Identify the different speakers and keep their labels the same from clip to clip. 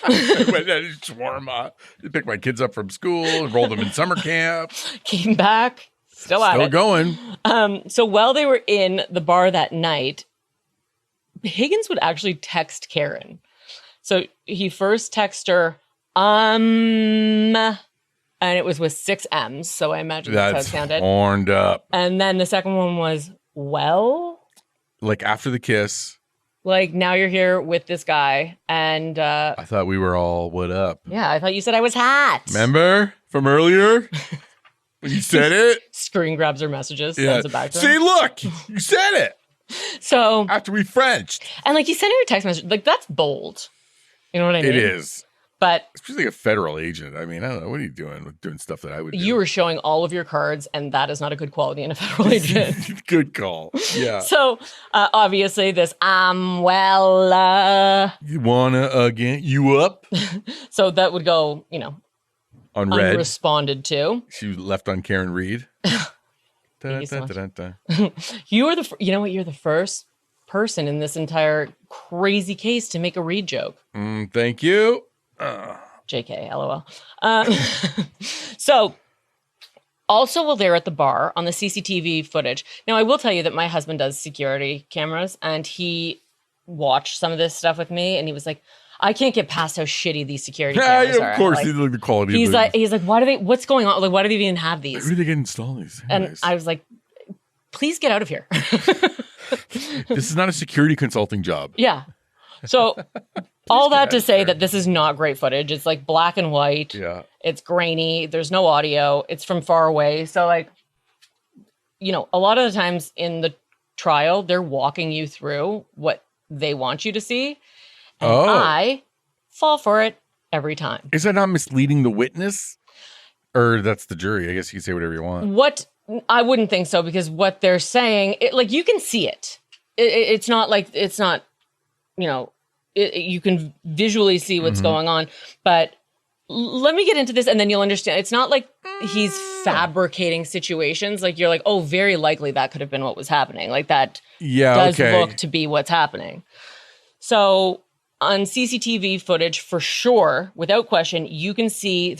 Speaker 1: I went to shawarma. Picked my kids up from school, enrolled them in summer camp.
Speaker 2: Came back, still at it.
Speaker 1: Going.
Speaker 2: So while they were in the bar that night, Higgins would actually text Karen. So he first texted her, and it was with 6 M's. So I imagine that's how it sounded.
Speaker 1: Horned up.
Speaker 2: And then the second one was, well?
Speaker 1: Like after the kiss.
Speaker 2: Like, now you're here with this guy. And
Speaker 1: I thought we were all, what up?
Speaker 2: Yeah, I thought you said I was hot.
Speaker 1: Remember from earlier? When you said it?
Speaker 2: Screen grabs her messages, sends it back to
Speaker 1: See,
Speaker 2: him.
Speaker 1: look, you said it.
Speaker 2: So
Speaker 1: after we Frenched.
Speaker 2: And like, you sent her a text message. Like, that's bold. You know what I mean?
Speaker 1: It is.
Speaker 2: But
Speaker 1: especially a federal agent. I mean, I don't know. What are you doing with doing stuff that I would do?
Speaker 2: You were showing all of your cards, and that is not a good quality in a federal agent.
Speaker 1: Good call. Yeah.
Speaker 2: So, obviously, this, you
Speaker 1: wanna get you up?
Speaker 2: So that would go,
Speaker 1: unread.
Speaker 2: Unresponded to.
Speaker 1: She was left on Karen Reed.
Speaker 2: You are you're the first person in this entire crazy case to make a Reed joke.
Speaker 1: Thank you.
Speaker 2: JK, LOL. So, also while they're at the bar on the CCTV footage. Now, I will tell you that my husband does security cameras, and he watched some of this stuff with me, and he was like, I can't get past how shitty these security cameras are.
Speaker 1: Of course, he's like the quality.
Speaker 2: He's like, what's going on? Like, why do they even have these?
Speaker 1: Where do they get installed these?
Speaker 2: And I was like, please get out of here.
Speaker 1: This is not a security consulting job.
Speaker 2: Yeah. So all that to say that this is not great footage. It's like black and white.
Speaker 1: Yeah.
Speaker 2: It's grainy. There's no audio. It's from far away. So like, a lot of the times in the trial, they're walking you through what they want you to see. And I fall for it every time.
Speaker 1: Is that not misleading the witness? Or that's the jury. I guess you can say whatever you want.
Speaker 2: I wouldn't think so, because what they're saying, you can see it. It's not like, it's not, you can visually see what's going on. But let me get into this and then you'll understand. It's not like he's fabricating situations. Like, you're like, oh, very likely that could have been what was happening. Like, that does look to be what's happening. So on CCTV footage, for sure, without question, you can see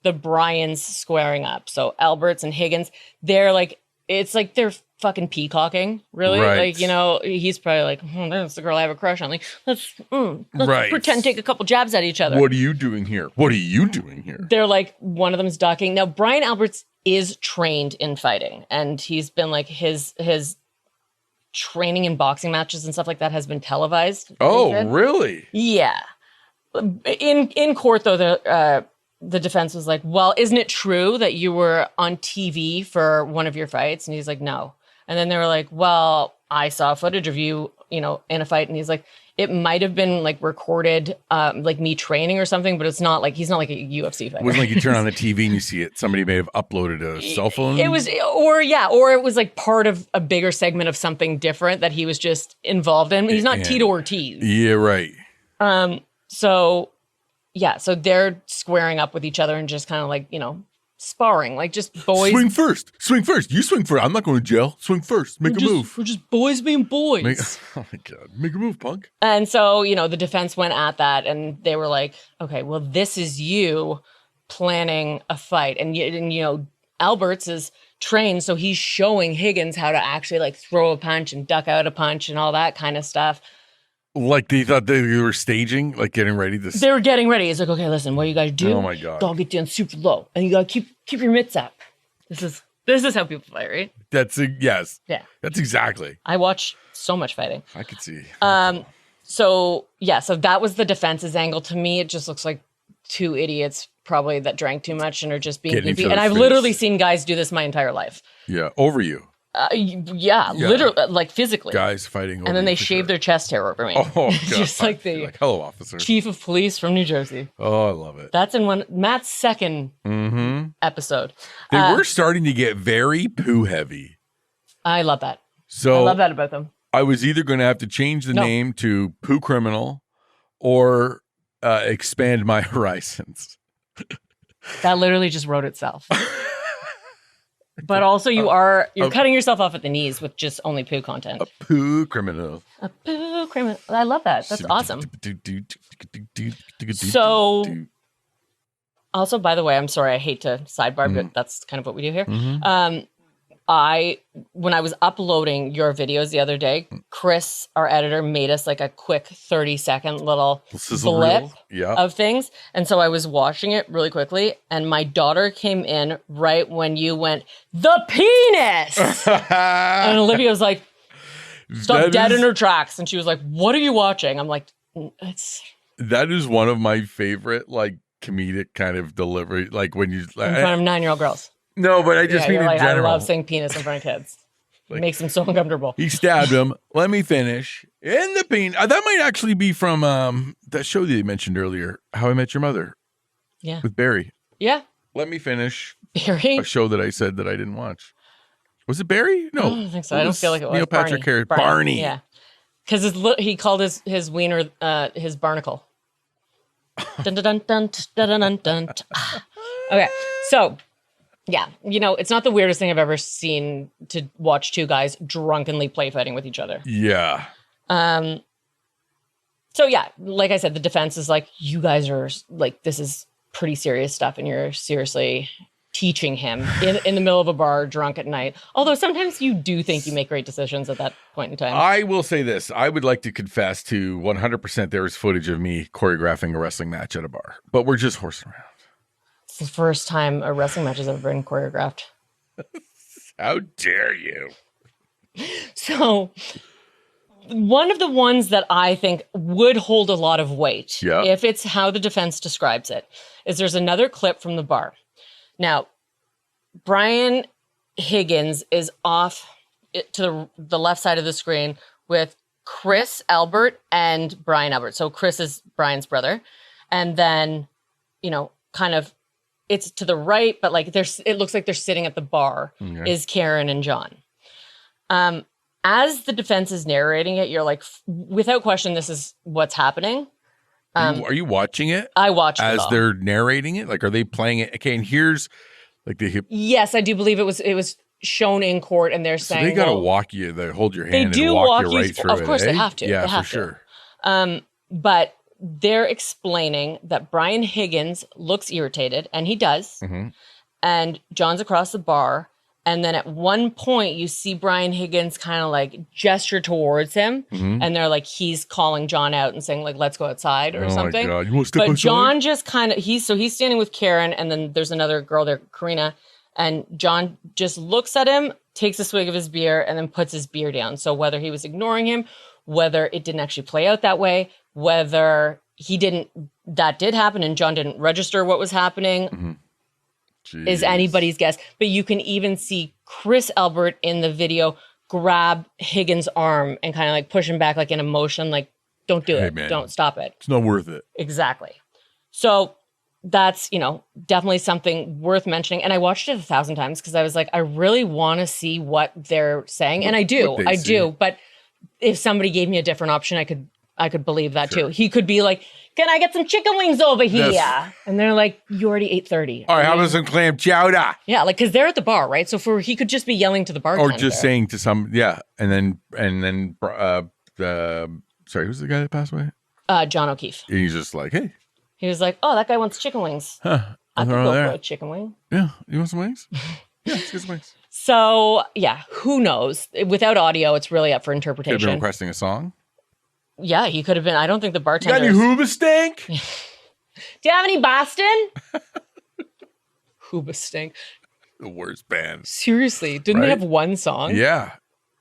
Speaker 2: the Bryans squaring up. So Alberts and Higgins, they're like, it's like they're fucking peacocking, really.
Speaker 1: Right.
Speaker 2: Like, he's probably like, that's the girl I have a crush on. Like, let's pretend, take a couple jabs at each other.
Speaker 1: What are you doing here? What are you doing here?
Speaker 2: They're like, one of them's ducking. Now, Brian Alberts is trained in fighting, and he's been like, his training in boxing matches and stuff like that has been televised.
Speaker 1: Oh, really?
Speaker 2: Yeah. In court, though, the defense was like, well, isn't it true that you were on TV for one of your fights? And he's like, no. And then they were like, well, I saw footage of you, in a fight. And he's like, it might have been like recorded, like me training or something, but it's not like, he's not like a UFC fighter.
Speaker 1: It wasn't like you turn on the TV and you see it. Somebody may have uploaded a cell phone.
Speaker 2: It was, or it was like part of a bigger segment of something different that he was just involved in. He's not Tito Ortiz.
Speaker 1: Yeah, right.
Speaker 2: So they're squaring up with each other and just kind of like, sparring, like just boys.
Speaker 1: Swing first. You swing first. I'm not going to jail. Swing first. Make a move.
Speaker 2: We're just boys being boys.
Speaker 1: Oh my God. Make a move, punk.
Speaker 2: And so, the defense went at that and they were like, okay, well, this is you planning a fight. And Alberts is trained, so he's showing Higgins how to actually like throw a punch and duck out a punch and all that kind of stuff.
Speaker 1: Like they thought they were staging, like getting ready to.
Speaker 2: They were getting ready. He's like, okay, listen, what you got to do?
Speaker 1: Oh my God!
Speaker 2: Don't get down super low, and you got to keep your mitts up. This is how people fight, right?
Speaker 1: Yes.
Speaker 2: Yeah.
Speaker 1: That's exactly.
Speaker 2: I watch so much fighting.
Speaker 1: I could see.
Speaker 2: So that was the defense's angle. To me, it just looks like two idiots probably that drank too much and are just being goofy. And I've literally seen guys do this my entire life.
Speaker 1: Yeah, over you.
Speaker 2: Literally, like physically.
Speaker 1: Guys fighting over
Speaker 2: and then they shave their chest hair over me.
Speaker 1: Oh, God.
Speaker 2: Just like the
Speaker 1: hello, officer.
Speaker 2: Chief of police from New Jersey.
Speaker 1: Oh, I love it.
Speaker 2: That's in Matt's second episode.
Speaker 1: They were starting to get very poo heavy.
Speaker 2: I love that.
Speaker 1: So
Speaker 2: I love that about them.
Speaker 1: I was either going to have to change the name to Poo Criminal or expand my horizons.
Speaker 2: That literally just wrote itself. But also you're cutting yourself off at the knees with just only poo content.
Speaker 1: A poo criminal.
Speaker 2: A poo criminal. I love that. That's awesome. So, also, by the way, I'm sorry, I hate to sidebar, but that's kind of what we do here. When I was uploading your videos the other day, Chris, our editor, made us like a quick 30-second little blip of things. And so I was watching it really quickly, and my daughter came in right when you went, the penis! And Olivia was like, stopped dead in her tracks. And she was like, what are you watching? I'm like,
Speaker 1: that is one of my favorite, like, comedic kind of delivery. Like when you...
Speaker 2: in front of 9-year-old girls.
Speaker 1: No, but I just mean in general.
Speaker 2: I love saying penis in front of kids. It makes them so uncomfortable.
Speaker 1: He stabbed him. Let me finish. In the penis. That might actually be from that show that you mentioned earlier, How I Met Your Mother.
Speaker 2: Yeah.
Speaker 1: With Barry.
Speaker 2: Yeah.
Speaker 1: Let me finish.
Speaker 2: Barry?
Speaker 1: A show that I said that I didn't watch. Was it Barry? No.
Speaker 2: I don't think so. I don't feel like it was.
Speaker 1: Neil Patrick Harris. Barney.
Speaker 2: Yeah. Because he called his wiener his barnacle. Dun, dun, dun, dun, dun, dun, dun, dun. Okay. So... yeah, it's not the weirdest thing I've ever seen to watch two guys drunkenly play fighting with each other.
Speaker 1: Yeah.
Speaker 2: So yeah, like I said, the defense is like, you guys are like, this is pretty serious stuff, and you're seriously teaching him in the middle of a bar, drunk at night. Although sometimes you do think you make great decisions at that point in time.
Speaker 1: I will say this: I would like to confess to 100% there is footage of me choreographing a wrestling match at a bar, but we're just horsing around.
Speaker 2: It's the first time a wrestling match has ever been choreographed.
Speaker 1: How dare you?
Speaker 2: So, one of the ones that I think would hold a lot of weight, if it's how the defense describes it, is there's another clip from the bar. Now, Brian Higgins is off to the left side of the screen with Chris Albert and Brian Albert. So Chris is Brian's brother. And then, kind of, it's to the right, but like it looks like they're sitting at the bar, is Karen and John. As the defense is narrating it, you're like, without question, this is what's happening.
Speaker 1: Are you watching it?
Speaker 2: I watched it
Speaker 1: as
Speaker 2: all.
Speaker 1: They're narrating it. Like, are they playing it? Okay, and here's like the hip.
Speaker 2: Yes, I do believe it was shown in court, and they're saying
Speaker 1: they got to walk you. They hold your hand.
Speaker 2: They do
Speaker 1: and walk you right through
Speaker 2: Of course,
Speaker 1: it,
Speaker 2: they have to.
Speaker 1: Yeah,
Speaker 2: they have
Speaker 1: for sure.
Speaker 2: But they're explaining that Brian Higgins looks irritated, and he does. And John's across the bar. And then at one point, you see Brian Higgins kind of like gesture towards him. And they're like, he's calling John out and saying, like, let's go outside or something.
Speaker 1: My God. You want to step
Speaker 2: but
Speaker 1: outside?
Speaker 2: John just kind of, he's standing with Karen. And then there's another girl there, Karina. And John just looks at him, takes a swig of his beer, and then puts his beer down. So whether he was ignoring him, whether it didn't actually play out that way, whether that did happen and John didn't register what was happening is anybody's guess. But you can even see Chris Albert in the video grab Higgins' arm and kind of like push him back like in emotion, like, don't do it. Man, don't stop it.
Speaker 1: It's not worth it.
Speaker 2: Exactly. So that's, definitely something worth mentioning. And I watched it 1,000 times because I was like, I really want to see what they're saying. And I do. But if somebody gave me a different option, I could believe that too. He could be like, can I get some chicken wings over here? Yes. And they're like, you already ate 30.
Speaker 1: All right, how about some clam chowder?
Speaker 2: Yeah, like, because they're at the bar, right? So he could just be yelling to the bartender.
Speaker 1: Or just saying to some, and then sorry, who's the guy that passed away?
Speaker 2: John O'Keefe.
Speaker 1: And he's just like, hey.
Speaker 2: He was like, oh, that guy wants chicken wings.
Speaker 1: Huh.
Speaker 2: I could go for a chicken wing.
Speaker 1: Yeah, you want some wings? Yeah, let's get some wings.
Speaker 2: So, yeah, who knows? Without audio, it's really up for interpretation.
Speaker 1: Could have been requesting a song.
Speaker 2: Yeah, he could have been. I don't think the bartender.
Speaker 1: You got any Hoobastank?
Speaker 2: Do you have any Boston? Hoobastank.
Speaker 1: The worst band.
Speaker 2: Seriously, didn't they have one song?
Speaker 1: Yeah.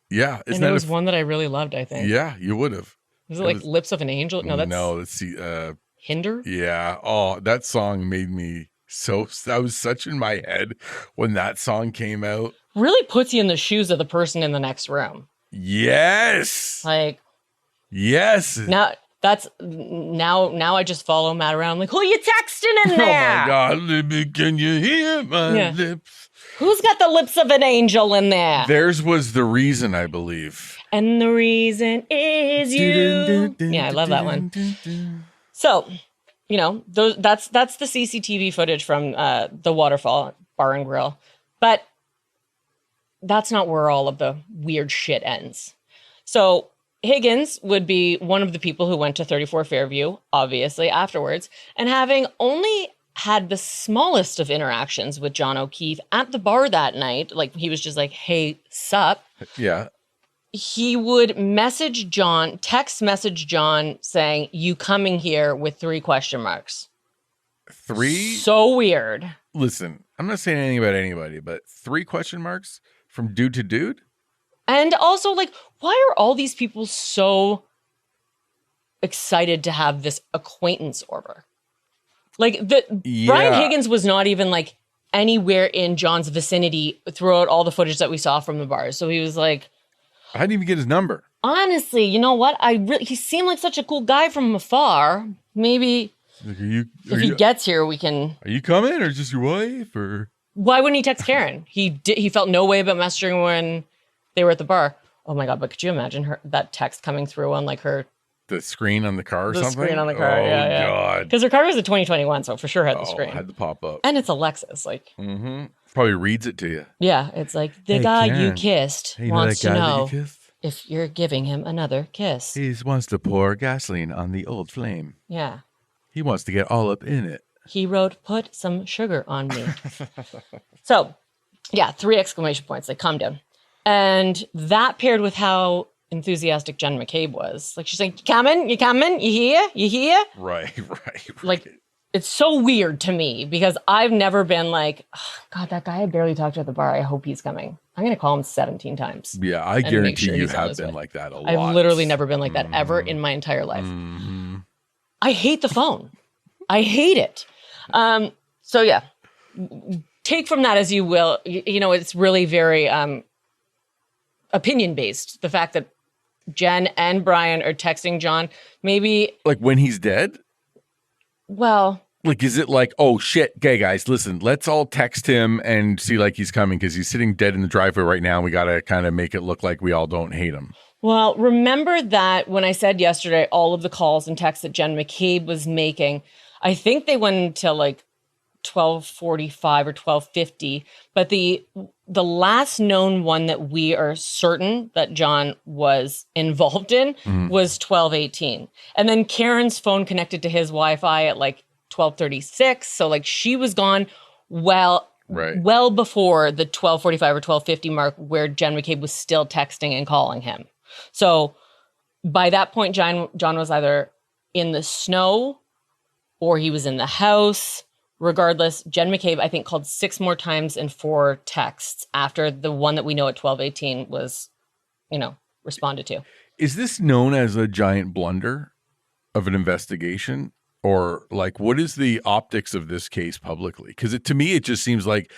Speaker 1: Yeah.
Speaker 2: And it was one that I really loved, I think.
Speaker 1: Yeah, you would have.
Speaker 2: Was it like Lips of an Angel? No,
Speaker 1: let's see.
Speaker 2: Hinder?
Speaker 1: Yeah. Oh, that song made me I was such in my head when that song came out.
Speaker 2: Really puts you in the shoes of the person in the next room.
Speaker 1: Yes.
Speaker 2: Like.
Speaker 1: Yes.
Speaker 2: Now I just follow Matt around. I'm like, who are you texting in there?
Speaker 1: Oh my God, can you hear my lips?
Speaker 2: Who's got the lips of an angel in there?
Speaker 1: Theirs was The Reason, I believe.
Speaker 2: And the reason is you. Yeah, I love that one. So, that's the CCTV footage from the Waterfall Bar and Grill. But that's not where all of the weird shit ends. So Higgins would be one of the people who went to 34 Fairview, obviously, afterwards, and having only had the smallest of interactions with John O'Keefe at the bar that night, like he was just like, hey, sup?
Speaker 1: Yeah.
Speaker 2: He would text message John saying, you coming here with 3 question marks.
Speaker 1: 3?
Speaker 2: So weird.
Speaker 1: Listen, I'm not saying anything about anybody, but 3 question marks from dude to dude?
Speaker 2: And also, like, why are all these people so excited to have this acquaintance over? Like, Brian Higgins was not even, like, anywhere in John's vicinity throughout all the footage that we saw from the bars. So he was like,
Speaker 1: I didn't even get his number.
Speaker 2: honestly, you know what? He seemed like such a cool guy from afar. Maybe
Speaker 1: Like,
Speaker 2: if he gets here, we can...
Speaker 1: Are you coming, or just your wife, or...
Speaker 2: Why wouldn't he text Karen? He felt no way about messaging when they were at the bar. Oh my God, but could you imagine that text coming through on like
Speaker 1: the screen on the car or
Speaker 2: the
Speaker 1: something?
Speaker 2: screen on the car?
Speaker 1: Oh,
Speaker 2: yeah.
Speaker 1: God.
Speaker 2: Because her car was a 2021, so for sure had the screen.
Speaker 1: Had to pop up.
Speaker 2: And it's a Lexus. Like,
Speaker 1: Probably reads it to you.
Speaker 2: yeah, it's like, the
Speaker 1: Hey,
Speaker 2: guy
Speaker 1: Karen.
Speaker 2: you kissed
Speaker 1: Hey,
Speaker 2: wants
Speaker 1: that
Speaker 2: to
Speaker 1: guy that
Speaker 2: know
Speaker 1: you kissed?
Speaker 2: if you're giving him another kiss.
Speaker 1: He wants to pour gasoline on the old flame.
Speaker 2: Yeah.
Speaker 1: He wants to get all up in it.
Speaker 2: He wrote, put some sugar on me. So, yeah, 3 exclamation points. Like, calm down. And that paired with how enthusiastic Jen McCabe was. Like, she's like, you coming? You coming? You here? You here?
Speaker 1: Right.
Speaker 2: Like, it's so weird to me because I've never been like, oh, God, that guy I barely talked to at the bar. I hope he's coming. I'm going to call him 17 times.
Speaker 1: Yeah, I
Speaker 2: make
Speaker 1: guarantee
Speaker 2: sure
Speaker 1: you
Speaker 2: he's on
Speaker 1: have
Speaker 2: his
Speaker 1: been
Speaker 2: way.
Speaker 1: like that a lot.
Speaker 2: I've literally never been like that ever in my entire life. I hate the phone. I hate it. So yeah, take from that as you will. You know, it's really very opinion based. The fact that Jen and Brian are texting John, maybe.
Speaker 1: Like when he's dead?
Speaker 2: Well,
Speaker 1: Like, is it like, oh shit, okay guys, listen, let's all text him and see like he's coming because he's sitting dead in the driveway right now. And we got to kind of make it look like we all don't hate him.
Speaker 2: well, remember that when I said yesterday, all of the calls and texts that Jen McCabe was making, I think they went until like 12:45 or 12:50. But the last known one that we are certain that John was involved in was 12:18. And then Karen's phone connected to his Wi-Fi at like 12:36. So like she was gone well before the 12:45 or 12:50 mark where Jen McCabe was still texting and calling him. So by that point, John was either in the snow or he was in the house. Regardless, Jen McCabe, I think, called 6 more times and 4 texts after the one that we know at 12:18 was, responded to.
Speaker 1: Is this known as a giant blunder of an investigation? Or like, what is the optics of this case publicly? Because to me, it just seems like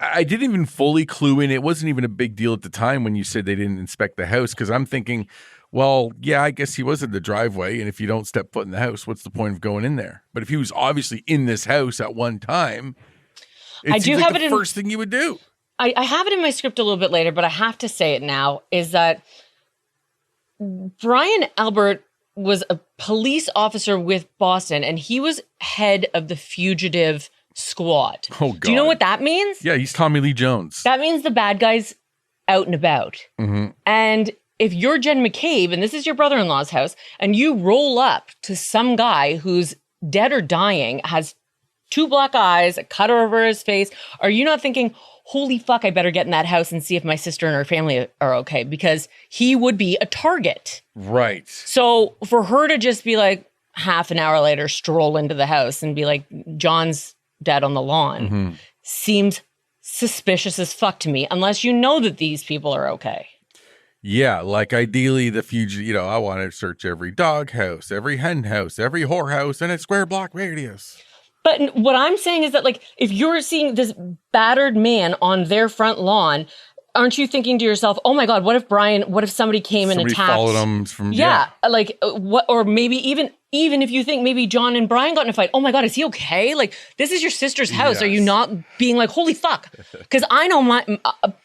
Speaker 1: I didn't even fully clue in. It wasn't even a big deal at the time when you said they didn't inspect the house. Because I'm thinking, well, yeah, I guess he was in the driveway. And if you don't step foot in the house, what's the point of going in there? But if he was obviously in this house at one time,
Speaker 2: I do have
Speaker 1: the first thing you would do.
Speaker 2: I have it in my script a little bit later, but I have to say it now, is that Brian Albert was a police officer with Boston, and he was head of the fugitive squad.
Speaker 1: Oh, God.
Speaker 2: Do you know what that means?
Speaker 1: Yeah, he's Tommy Lee Jones.
Speaker 2: That means the bad guy's out and about. And if you're Jen McCabe, and this is your brother-in-law's house, and you roll up to some guy who's dead or dying, has 2 black eyes, a cut over his face, are you not thinking, holy fuck, I better get in that house and see if my sister and her family are okay? Because he would be a target.
Speaker 1: Right.
Speaker 2: So for her to just be like half an hour later, stroll into the house and be like, John's dead on the lawn, seems suspicious as fuck to me, unless you know that these people are okay.
Speaker 1: Yeah, like ideally the fugitive, I want to search every dog house, every hen house, every whore house, and a square block radius.
Speaker 2: But what I'm saying is that, like, if you're seeing this battered man on their front lawn, aren't you thinking to yourself, oh my God, what if somebody came and attacked?
Speaker 1: Somebody followed him from,
Speaker 2: like what, or maybe even if you think maybe John and Brian got in a fight, oh my God, is he okay? Like, this is your sister's house.
Speaker 1: Yes.
Speaker 2: Are you not being like, holy fuck? Because I know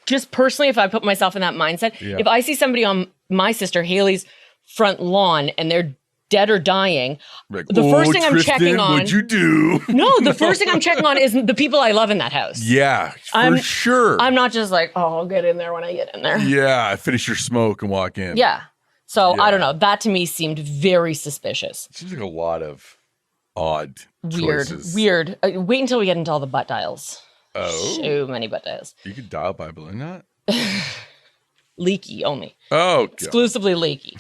Speaker 2: just personally, if I put myself in that mindset, if I see somebody on my sister Haley's front lawn and they're dead or dying.
Speaker 1: Like,
Speaker 2: The first thing I'm
Speaker 1: Tristan,
Speaker 2: checking on-
Speaker 1: what'd you do?
Speaker 2: No, the first thing I'm checking on is the people I love in that house.
Speaker 1: Yeah, for
Speaker 2: I'm-
Speaker 1: sure.
Speaker 2: I'm not just like, oh, I'll get in there when I get in there.
Speaker 1: Yeah, finish your smoke and walk in.
Speaker 2: Yeah. So
Speaker 1: Yeah.
Speaker 2: I don't know. That to me seemed very suspicious.
Speaker 1: Seems like a lot of odd
Speaker 2: Weird.
Speaker 1: choices.
Speaker 2: Weird. Wait until we get into all the butt dials.
Speaker 1: Oh,
Speaker 2: So many butt dials.
Speaker 1: you could dial by balloon knot?
Speaker 2: Leaky only.
Speaker 1: Oh, God.
Speaker 2: Exclusively leaky.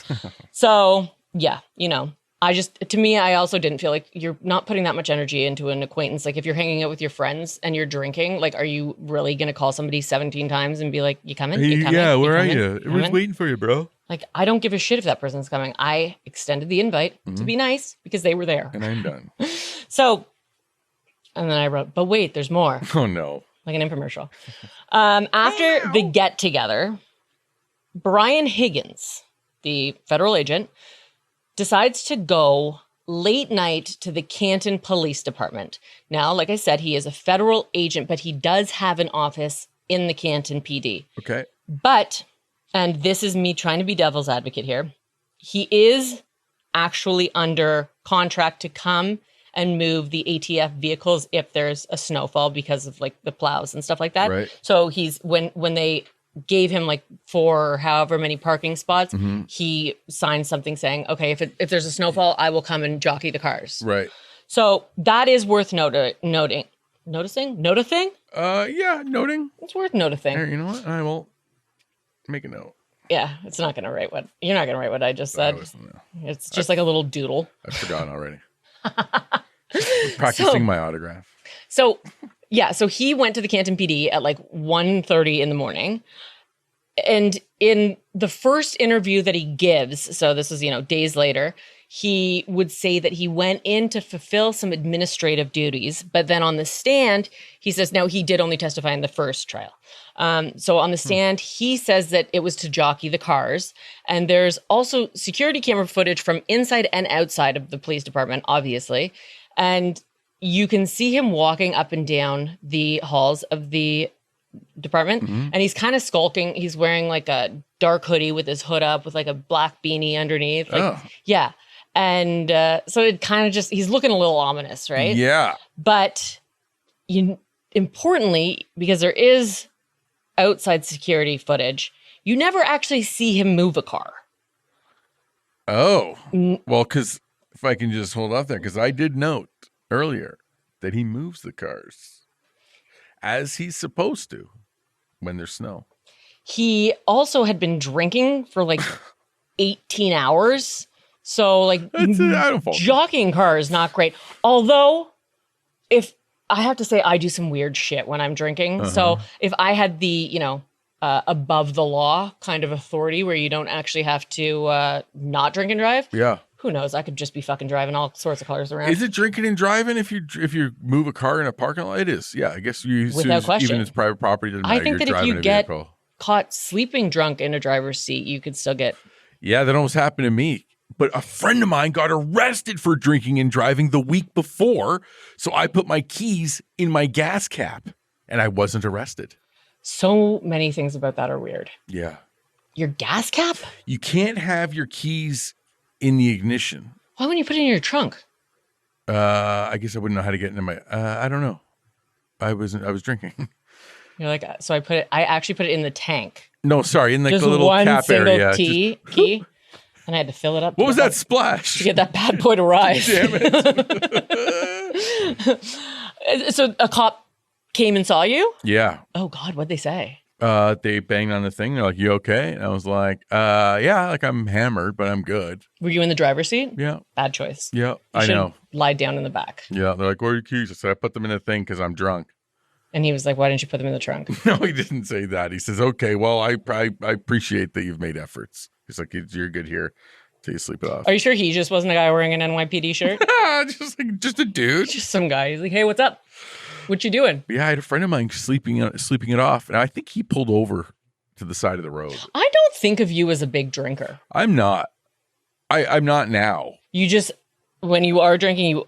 Speaker 2: So yeah, to me, I also didn't feel like you're not putting that much energy into an acquaintance. Like if you're hanging out with your friends and you're drinking, like, are you really going to call somebody 17 times and be like, you coming? You coming?
Speaker 1: yeah, where are
Speaker 2: coming?
Speaker 1: you? Everyone's
Speaker 2: coming?"
Speaker 1: waiting for you, bro.
Speaker 2: Like, I don't give a shit if that person's coming. I extended the invite to be nice because they were there.
Speaker 1: And I'm done.
Speaker 2: So, and then I wrote, but wait, there's more.
Speaker 1: Oh, no.
Speaker 2: Like an infomercial. After the get together, Brian Higgins, the federal agent, decides to go late night to the Canton Police Department. Now, like I said, he is a federal agent, but he does have an office in the Canton PD.
Speaker 1: Okay.
Speaker 2: But, and this is me trying to be devil's advocate here, he is actually under contract to come and move the ATF vehicles if there's a snowfall because of like the plows and stuff like that.
Speaker 1: Right.
Speaker 2: So he's when they gave him like 4 or however many parking spots, he signed something saying, okay, if there's a snowfall, I will come and jockey the cars.
Speaker 1: Right.
Speaker 2: So that is worth noting. Noticing? Note a thing?
Speaker 1: Yeah, noting.
Speaker 2: It's worth noticing.
Speaker 1: Here, you know what? I will make a note.
Speaker 2: Yeah, it's not gonna write what you're not gonna write what I just said. It's just like a little doodle.
Speaker 1: I've forgotten already. Practicing my autograph.
Speaker 2: So yeah, so he went to the Canton PD at like 1:30 in the morning. And in the first interview that he gives, so this is, days later, he would say that he went in to fulfill some administrative duties. But then on the stand, he says, no, he did only testify in the first trial. So on the stand, he says that it was to jockey the cars. And there's also security camera footage from inside and outside of the police department, obviously. And you can see him walking up and down the halls of the department, and he's kind of skulking. He's wearing like a dark hoodie with his hood up with like a black beanie underneath. Yeah. And so it kind of he's looking a little ominous, right?
Speaker 1: Yeah.
Speaker 2: But importantly, because there is outside security footage, you never actually see him move a car.
Speaker 1: Oh. Well, because if I can just hold off there, because I did note earlier that he moves the cars as he's supposed to when there's snow.
Speaker 2: He also had been drinking for like 18 hours. So like
Speaker 1: I don't fault him.
Speaker 2: jockeying car is not great. Although if I have to say I do some weird shit when I'm drinking. So if I had the, above the law kind of authority where you don't actually have to not drink and drive.
Speaker 1: Yeah.
Speaker 2: Who knows? I could just be fucking driving all sorts of cars around.
Speaker 1: Is it drinking and driving if you move a car in a parking lot? It is. Yeah, I guess
Speaker 2: Without question.
Speaker 1: even if it's private property, doesn't matter.
Speaker 2: I think
Speaker 1: You're
Speaker 2: that if
Speaker 1: driving
Speaker 2: you
Speaker 1: a
Speaker 2: get
Speaker 1: vehicle.
Speaker 2: caught sleeping drunk in a driver's seat, you could still get.
Speaker 1: Yeah, that almost happened to me. But a friend of mine got arrested for drinking and driving the week before, so I put my keys in my gas cap, and I wasn't arrested.
Speaker 2: So many things about that are weird.
Speaker 1: Yeah.
Speaker 2: Your gas cap?
Speaker 1: You can't have your keys in the ignition.
Speaker 2: Why wouldn't you put it in your trunk?
Speaker 1: I guess I wouldn't know how to get into my. I don't know. I was drinking.
Speaker 2: You're like, so I actually put it in the tank.
Speaker 1: No, sorry, in like
Speaker 2: Just
Speaker 1: the little
Speaker 2: one
Speaker 1: cap
Speaker 2: single
Speaker 1: area.
Speaker 2: key, and I had to fill it up.
Speaker 1: What was that splash?
Speaker 2: To get that bad boy to rise.
Speaker 1: Damn it.
Speaker 2: So a cop came and saw you?
Speaker 1: Yeah.
Speaker 2: Oh God, what'd they say?
Speaker 1: They banged on the thing. They're like, "You okay?" And I was like, yeah, like I'm hammered, but I'm good."
Speaker 2: Were you in the driver's seat?
Speaker 1: Yeah.
Speaker 2: Bad choice.
Speaker 1: Yeah,
Speaker 2: You
Speaker 1: I
Speaker 2: should
Speaker 1: know.
Speaker 2: lie down in the back.
Speaker 1: Yeah, they're like, "Where are your keys?" I said, "I put them in a thing because I'm drunk."
Speaker 2: And he was like, why didn't you put them in the trunk?
Speaker 1: No, he didn't say that. He says, "Okay, well, I appreciate that you've made efforts." He's like, "You're good here till you sleep it off."
Speaker 2: Are you sure he just wasn't a guy wearing an NYPD shirt?
Speaker 1: just a dude.
Speaker 2: Just some guy. He's like, hey, what's up? What you doing?
Speaker 1: Yeah, I had a friend of mine sleeping it off, and I think he pulled over to the side of the road.
Speaker 2: I don't think of you as a big drinker.
Speaker 1: I'm not. I'm not now.
Speaker 2: You just, when you are drinking,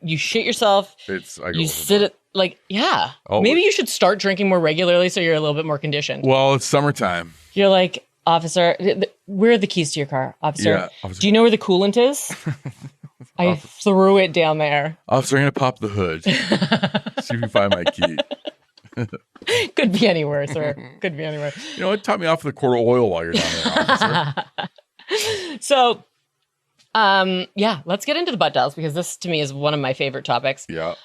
Speaker 2: you shit yourself.
Speaker 1: I go
Speaker 2: You sit at, like, yeah.
Speaker 1: Always.
Speaker 2: Maybe you should start drinking more regularly so you're a little bit more conditioned.
Speaker 1: Well, it's summertime.
Speaker 2: You're like, officer, where are the keys to your car, officer?
Speaker 1: Yeah, officer.
Speaker 2: Do you know where the coolant is? I threw it down there.
Speaker 1: Officer, I'm going to pop the hood. See if you can find my key.
Speaker 2: Could be anywhere, sir. Could be anywhere.
Speaker 1: You know what? Top me off with a quart of oil while you're down there, officer.
Speaker 2: So, yeah, let's get into the butt dials because this to me is one of my favorite topics.
Speaker 1: Yeah.